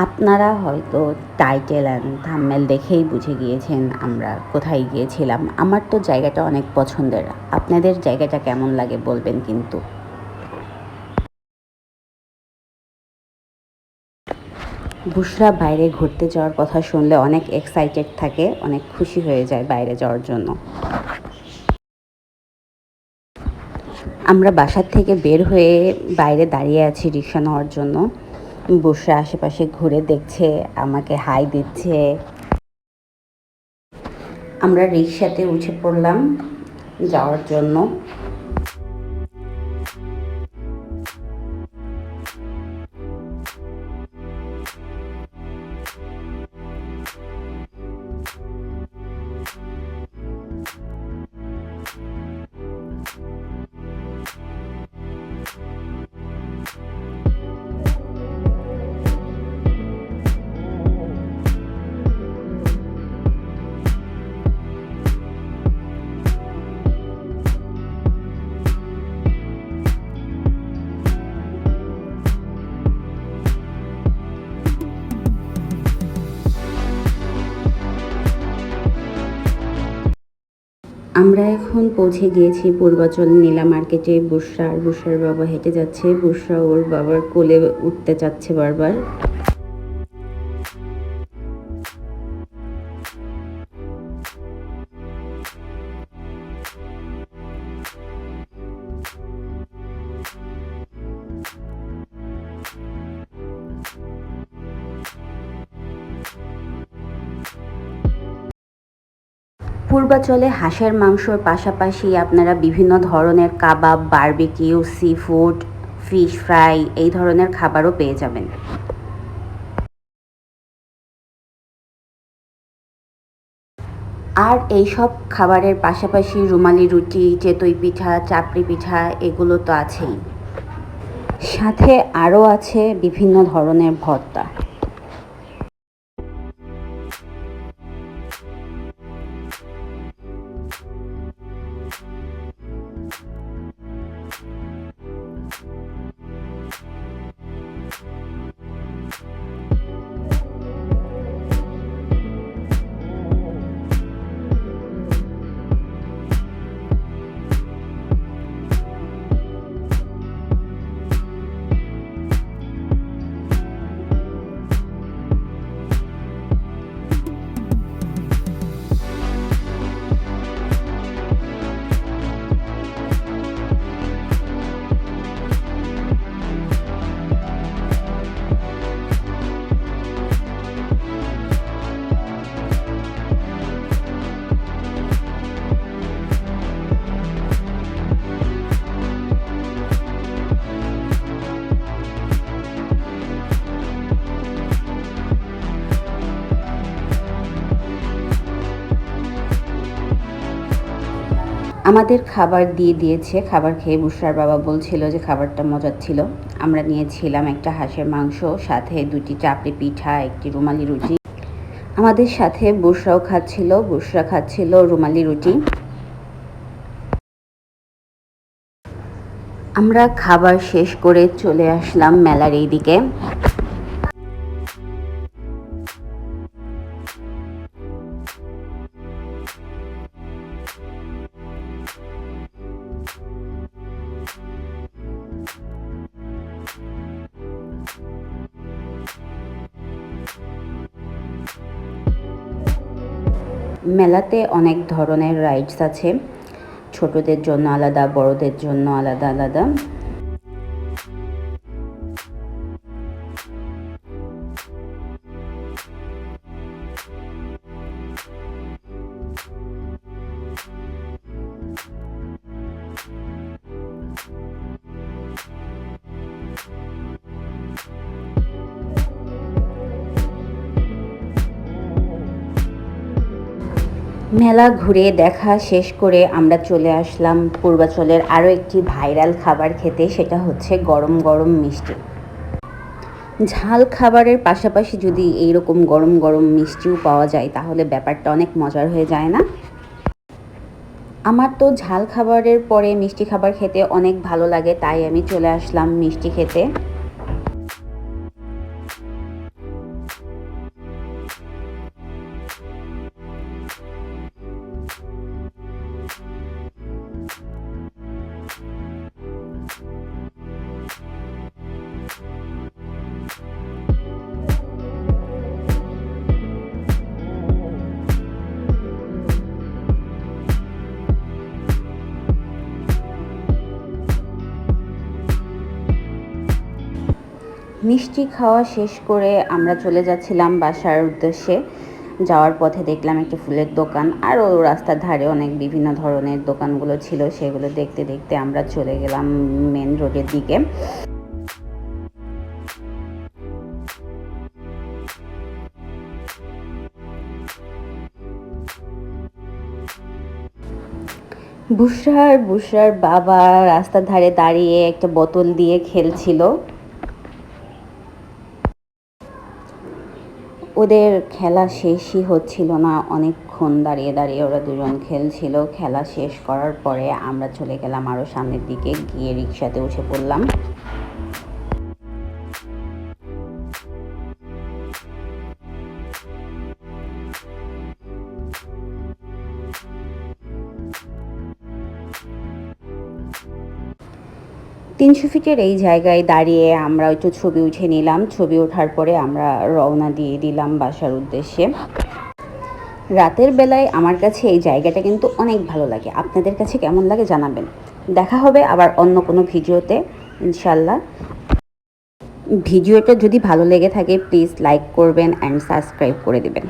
আপনারা হয়তো title and thumbnail দেখেই বুঝে গিয়েছেন আমরা কোথায় গিয়েছিলাম। আমার তো জায়গাটা অনেক পছন্দের। আপনাদের জায়গাটা কেমন লাগে বলবেন কিন্তু। বুশরা বাইরে ঘুরতে যাওয়ার কথা শুনলে অনেক এক্সাইটেড থাকে, অনেক খুশি হয়ে যায় বাইরে যাওয়ার জন্য। আমরা বাসার থেকে বের হয়ে বাইরে দাঁড়িয়ে আছি রিক্সা নেওয়ার জন্য। বুশরা আশেপাশে ঘুরে দেখছে, আমাকে হাই দিচ্ছে। আমরা রিক্সাতে উঠে পড়লাম যাওয়ার জন্য। আমরা এখন পৌঁছে গিয়েছি পূর্বাচল নীলা মার্কেটে। বুশরার বাবা হেঁটে যাচ্ছে। বুশরা ওর বাবার কোলে উঠতে চাচ্ছে বারবার। পূর্বাচলে হাঁসের মাংসর পাশাপাশি আপনারা বিভিন্ন ধরনের কাবাব, barbecue, seafood, fish fry এই ধরনের খাবারও পেয়ে যাবেন। আর এই সব খাবারের পাশাপাশি রুমালি রুটি, চেতই পিঠা, চাপড়ি পিঠা এগুলো তো আছেই। সাথে আরও আছে বিভিন্ন ধরনের ভর্তা। আমাদের খাবার দিয়ে দিয়েছে। খাবার খেয়ে বুশরার বাবা বলছিল যে খাবারটা মজার ছিল। আমরা নিয়েছিলাম একটা হাঁসের মাংস, সাথে 2টি চাপড়ি পিঠা, একটি রুমালি রুটি। আমাদের সাথে বুশরাও খাচ্ছিল। বুশরা খাচ্ছিল রুমালি রুটি। আমরা খাবার শেষ করে চলে আসলাম মেলার এই দিকে। মেলাতে অনেক ধরনের রাইডস আছে, ছোটদের জন্য আলাদা, বড়দের জন্য আলাদা আলাদা। মেলা ঘুরে দেখা শেষ করে আমরা চলে আসলাম পূর্বাচলের আরও একটি ভাইরাল খাবার খেতে, সেটা হচ্ছে গরম গরম মিষ্টি। ঝাল খাবারের পাশাপাশি যদি এইরকম গরম গরম মিষ্টিও পাওয়া যায় তাহলে ব্যাপারটা অনেক মজার হয়ে যায় না? আমার তো ঝাল খাবারের পরে মিষ্টি খাবার খেতে অনেক ভালো লাগে, তাই আমি চলে আসলাম মিষ্টি খেতে। মিষ্টি খাওয়া শেষ করে আমরা চলে যাচ্ছিলাম বাসার উদ্দেশ্যে। যাওয়ার পথে দেখলাম একটা ফুলের দোকান, আরও রাস্তার ধারে অনেক বিভিন্ন ধরনের দোকানগুলো ছিল, সেগুলো দেখতে দেখতে আমরা চলে গেলাম মেন রোডের দিকে। বুশরার বাবা রাস্তার ধারে দাঁড়িয়ে একটা বোতল দিয়ে খেলছিল। ওদের খেলা শেষই হচ্ছিল না, অনেকক্ষণ দাঁড়িয়ে দাঁড়িয়ে ওরা দুজন খেলছিল। খেলা শেষ করার পরে আমরা চলে গেলাম আরও সামনের দিকে, গিয়ে রিক্সাতে উঠে পড়লাম। তিনশো ফিটের এই জায়গায় দাঁড়িয়ে আমরা একটু ছবি উঠে নিলাম। ছবি ওঠার পরে আমরা রওনা দিয়ে দিলাম বাসার উদ্দেশ্যে। রাতের বেলায় আমার কাছে এই জায়গাটা কিন্তু অনেক ভালো লাগে। আপনাদের কাছে কেমন লাগে জানাবেন। দেখা হবে আবার অন্য কোনো ভিডিওতে ইনশাল্লাহ। ভিডিওটা যদি ভালো লেগে থাকে প্লিজ লাইক করবেন অ্যান্ড সাবস্ক্রাইব করে দেবেন।